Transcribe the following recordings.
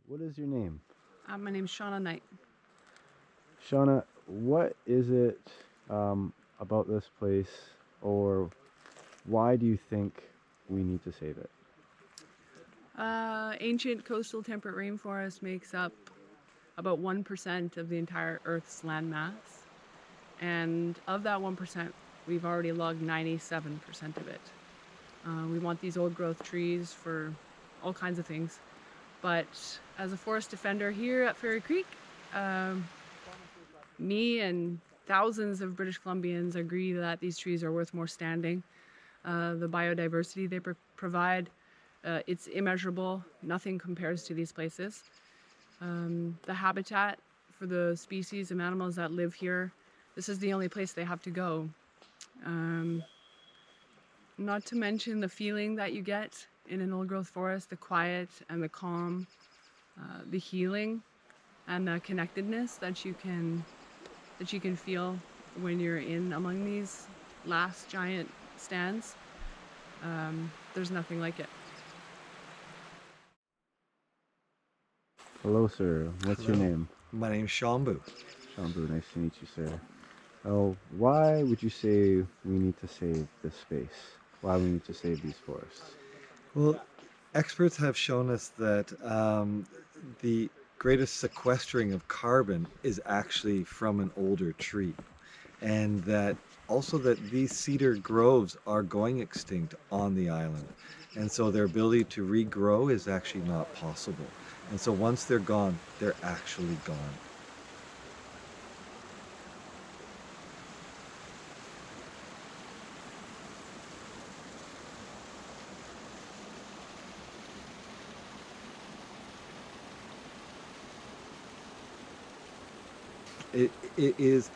What is your name? My name's Shauna Knight. Shauna, what is it about this place, or why do you think we need to save it? Ancient coastal temperate rainforest makes up about 1% of the entire Earth's landmass. And of that 1%, we've already logged 97% of it. We want these old growth trees for all kinds of things. But as a forest defender here at Fairy Creek, me and thousands of British Columbians agree that these trees are worth more standing. The biodiversity they provide, it's immeasurable. Nothing compares to these places. The habitat for the species of animals that live here, this is the only place they have to go. Not to mention the feeling that you get in an old growth forest, the quiet and the calm, the healing and the connectedness that you can feel when you're in among these last giant stands. There's nothing like it. Hello, sir. What's your Hello, name? my name's Shambu. Shambu, nice to meet you, sir. Oh, why would you say we need to save this space? Why we need to save these forests? Well, experts have shown us that the greatest sequestering of carbon is actually from an older tree, and that also that these cedar groves are going extinct on the island, and so their ability to regrow is actually not possible. And so once they're gone, they're actually gone. It is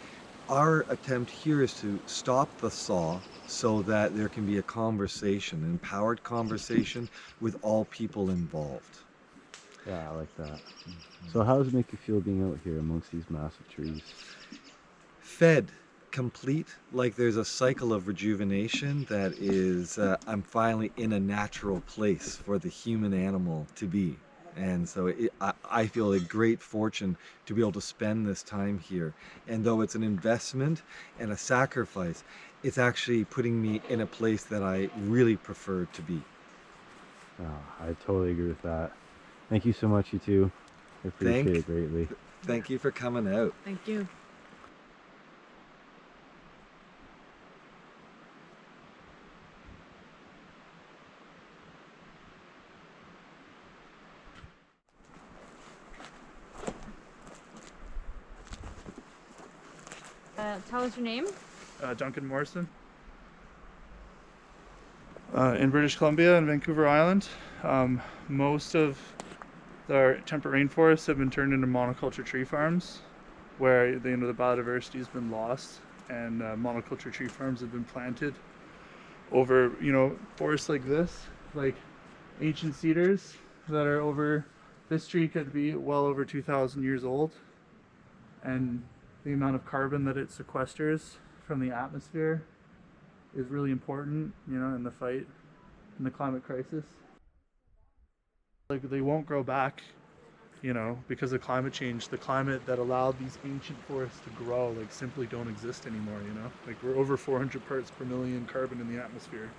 our attempt here is to stop the saw so that there can be a conversation, an empowered conversation with all people involved. Yeah, I like that. So, how does it make you feel being out here amongst these massive trees? Fed, complete, like there's a cycle of rejuvenation that is, I'm finally in a natural place for the human animal to be. And so I feel a great fortune to be able to spend this time here. And though it's an investment and a sacrifice, it's actually putting me in a place that I really prefer to be. Oh, I totally agree with that. Thank you so much, you two. I appreciate Thank, it greatly. thank you for coming out. Thank you. Tell us your name. Duncan Morrison. In British Columbia and Vancouver Island, most of our temperate rainforests have been turned into monoculture tree farms, where the biodiversity has been lost, and monoculture tree farms have been planted over forests like this, like ancient cedars that are over. This tree could be well over 2,000 years old, and the amount of carbon that it sequesters from the atmosphere is really important, in the fight in the climate crisis. Like they won't grow back, because of climate change. The climate that allowed these ancient forests to grow like simply don't exist anymore. Like we're over 400 parts per million carbon in the atmosphere.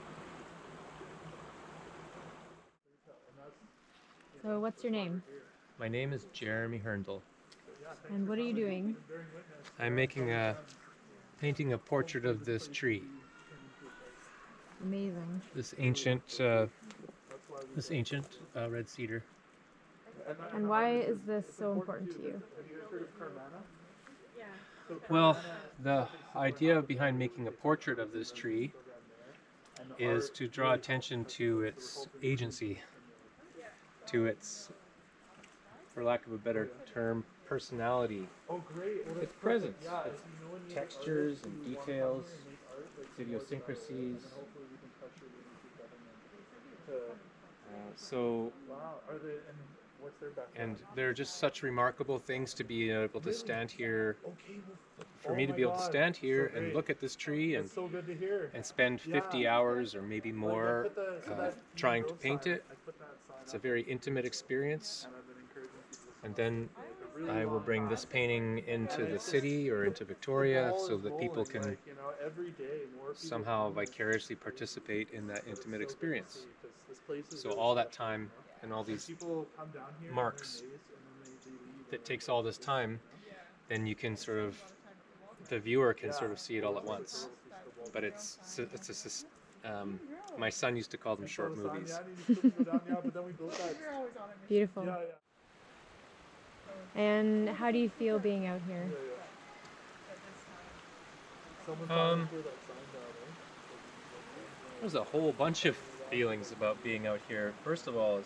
So, what's your name? My name is Jeremy Herndl. And what are you doing? I'm painting a portrait of this tree, Amazing. this ancient red cedar. And why is this so important to you? Well, the idea behind making a portrait of this tree is to draw attention to its agency, to its, for lack of a better term, personality, its presence, its textures and details, its idiosyncrasies. So, and they're just such remarkable things to be able to stand here, for me to be able to stand here and look at this tree and spend 50 hours or maybe more trying to paint it. It's a very intimate experience. And then I will bring this painting into the city or into Victoria so that people can somehow vicariously participate in that intimate experience. So all that time and all these marks that takes all this time, then you can sort of, the viewer can sort of see it all at once. But my son used to call them short movies. Beautiful. And how do you feel being out here? Um, there's a whole bunch of feelings about being out here. First of all,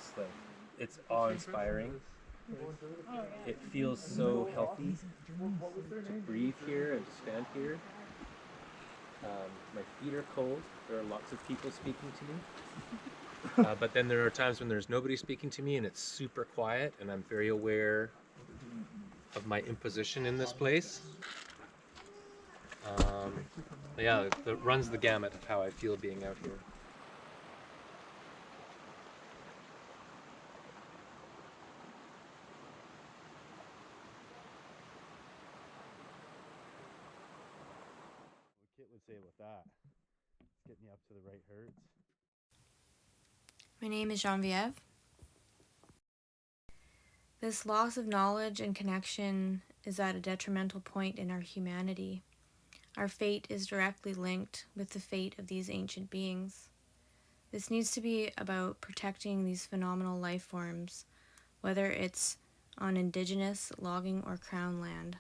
it's awe-inspiring. It feels so healthy to breathe here and to stand here. My feet are cold. There are lots of people speaking to me. But then there are times when there's nobody speaking to me and it's super quiet, and I'm very aware of my imposition in this place. Yeah, that runs the gamut of how I feel being out here. What Kit would say with that? It's getting you up to the right hertz. My name is Genevieve. This loss of knowledge and connection is at a detrimental point in our humanity. Our fate is directly linked with the fate of these ancient beings. This needs to be about protecting these phenomenal life forms, whether it's on indigenous, logging, or crown land.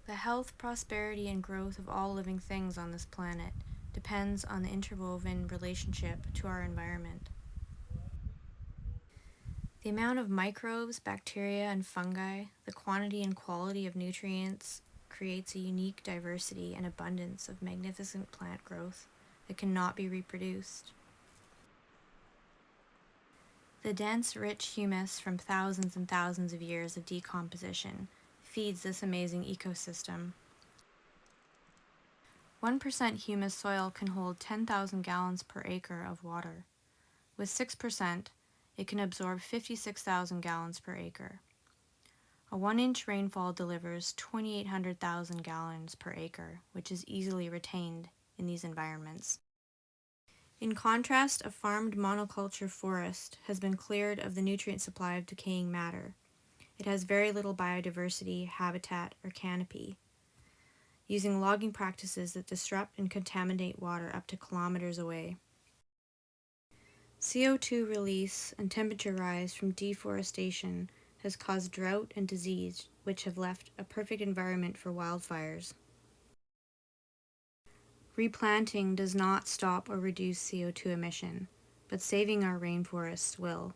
The health, prosperity, and growth of all living things on this planet depends on the interwoven relationship to our environment. The amount of microbes, bacteria, and fungi, the quantity and quality of nutrients creates a unique diversity and abundance of magnificent plant growth that cannot be reproduced. The dense, rich humus from thousands and thousands of years of decomposition feeds this amazing ecosystem. 1% humus soil can hold 10,000 gallons per acre of water. With 6%, it can absorb 56,000 gallons per acre. A 1-inch rainfall delivers 2,800,000 gallons per acre, which is easily retained in these environments. In contrast, a farmed monoculture forest has been cleared of the nutrient supply of decaying matter. It has very little biodiversity, habitat, or canopy, using logging practices that disrupt and contaminate water up to kilometers away. CO2 release and temperature rise from deforestation has caused drought and disease, which have left a perfect environment for wildfires. Replanting does not stop or reduce CO2 emission, but saving our rainforests will.